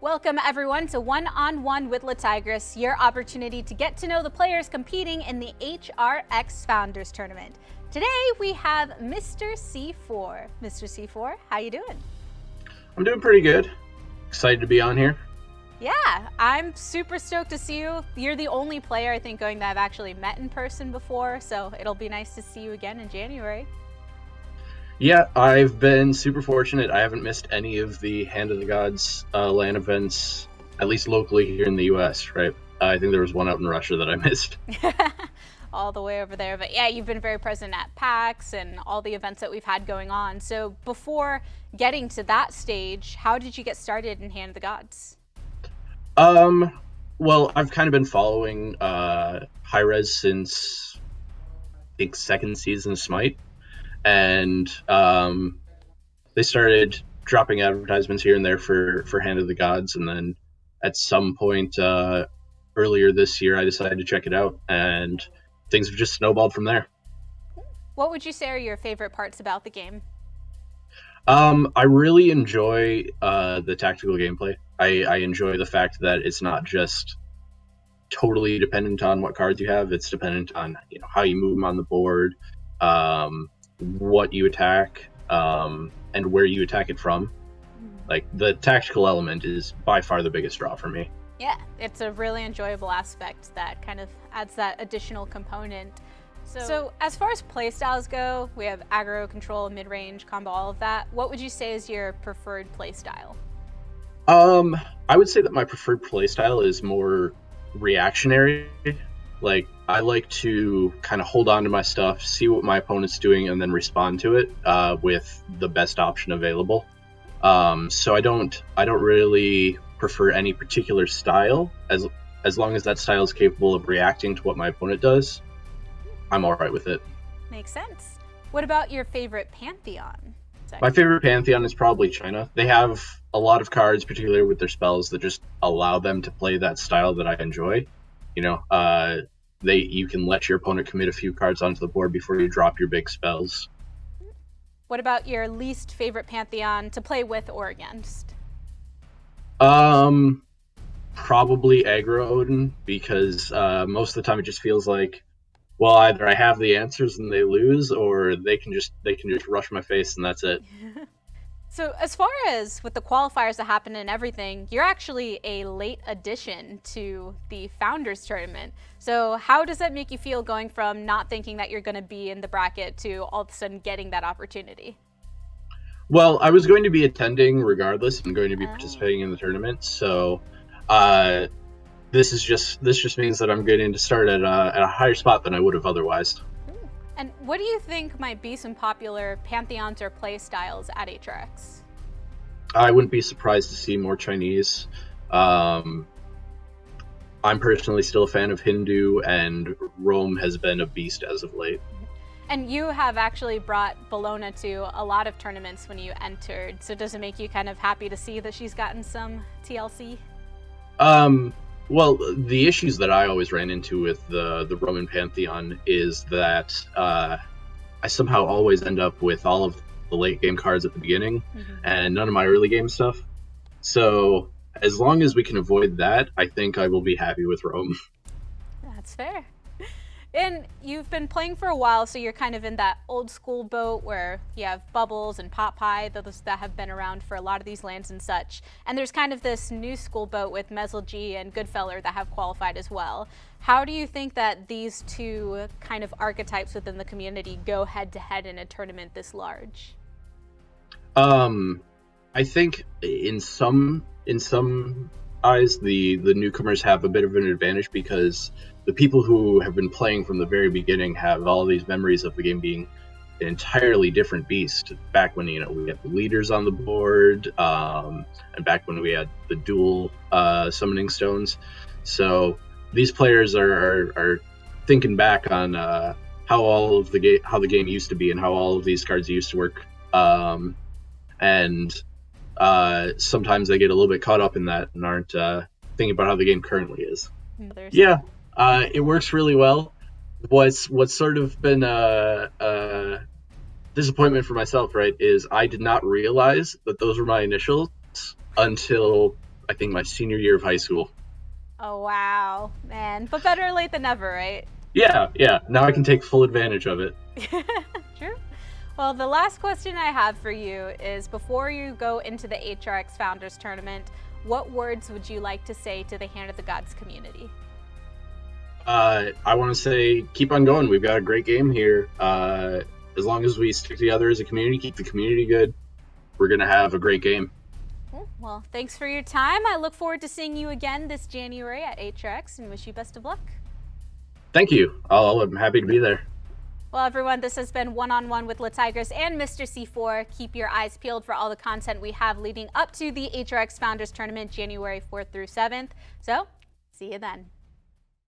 Welcome everyone to One-on-One with LeTigress, your opportunity to get to know the players competing in the HRX Founders Tournament. Today we have MisterC4. MisterC4, how you doing? I'm doing pretty good. Excited to be on here. Yeah, I'm super stoked to see you. You're the only player I think going that I've actually met in person before, so it'll be nice to see you again in January. Yeah, I've been super fortunate. I haven't missed any of the Hand of the Gods LAN events, at least locally here in the US, right? I think there was one out in Russia that I missed. All the way over there. But yeah, you've been very present at PAX and all the events that we've had going on. So before getting to that stage, how did you get started in Hand of the Gods? Well, I've kind of been following Hi-Rez since, I think, second season of Smite. And they started dropping advertisements here and there for Hand of the Gods, and then at some point earlier this year I decided to check it out, and things have just snowballed from there. What would you say are your favorite parts about the game? I really enjoy the tactical gameplay. I enjoy the fact that it's not just totally dependent on what cards you have. It's dependent on how you move them on the board, what you attack, and where you attack it from. Like, the tactical element is by far the biggest draw for me. Yeah, it's a really enjoyable aspect that kind of adds that additional component. So as far as playstyles go, we have aggro, control, mid-range, combo, all of that. What would you say is your preferred playstyle? I would say that my preferred playstyle is more reactionary. Like, I like to kind of hold on to my stuff, see what my opponent's doing, and then respond to it with the best option available. So I don't really prefer any particular style, as long as that style is capable of reacting to what my opponent does. I'm all right with it. Makes sense. What about your favorite Pantheon? My favorite Pantheon is probably China. They have a lot of cards, particularly with their spells, that just allow them to play that style that I enjoy. You can let your opponent commit a few cards onto the board before you drop your big spells. What about your least favorite Pantheon to play with or against? Probably aggro Odin, because most of the time it just feels like, well, either I have the answers and they lose, or they can just rush my face and that's it. So as far as with the qualifiers that happen and everything, you're actually a late addition to the Founders Tournament. So how does that make you feel going from not thinking that you're going to be in the bracket to all of a sudden getting that opportunity? Well, I was going to be attending regardless. I'm going to be participating in the tournament. So this just means that I'm getting to start at a higher spot than I would have otherwise. And what do you think might be some popular Pantheons or play styles at HRX? I wouldn't be surprised to see more Chinese. I'm personally still a fan of Hindu, and Rome has been a beast as of late. And you have actually brought Bologna to a lot of tournaments when you entered, so does it make you kind of happy to see that she's gotten some TLC? Well, the issues that I always ran into with the Roman Pantheon is that I somehow always end up with all of the late game cards at the beginning, and none of my early game stuff. So as long as we can avoid that, I think I will be happy with Rome. That's fair. And you've been playing for a while, so you're kind of in that old school boat where you have Bubbles and Pop Pie, those that have been around for a lot of these lands and such. And there's kind of this new school boat with Mezzle and Goodfeller that have qualified as well. How do you think that these two kind of archetypes within the community go head to head in a tournament this large? I think in some eyes, the newcomers have a bit of an advantage, because the people who have been playing from the very beginning have all these memories of the game being an entirely different beast. Back when we had the leaders on the board, and back when we had the dual summoning stones. So these players are thinking back on how the game used to be and how all of these cards used to work. And sometimes they get a little bit caught up in that and aren't thinking about how the game currently is. Yeah. It works really well. What's sort of been a disappointment for myself, right, is I did not realize that those were my initials until I think, my senior year of high school. Oh, wow, man. But better late than never, right? Yeah, yeah. Now I can take full advantage of it. True. Well, the last question I have for you is, before you go into the HRX Founders Tournament, what words would you like to say to the Hand of the Gods community? I want to say, keep on going. We've got a great game here. As long as we stick together as a community, keep the community good, we're going to have a great game. Cool. Well, thanks for your time. I look forward to seeing you again this January at HRX and wish you best of luck. Thank you. I'm happy to be there. Well, everyone, this has been One-on-One with LeTigress and MisterC4. Keep your eyes peeled for all the content we have leading up to the HRX Founders Tournament January 4th through 7th. So, see you then.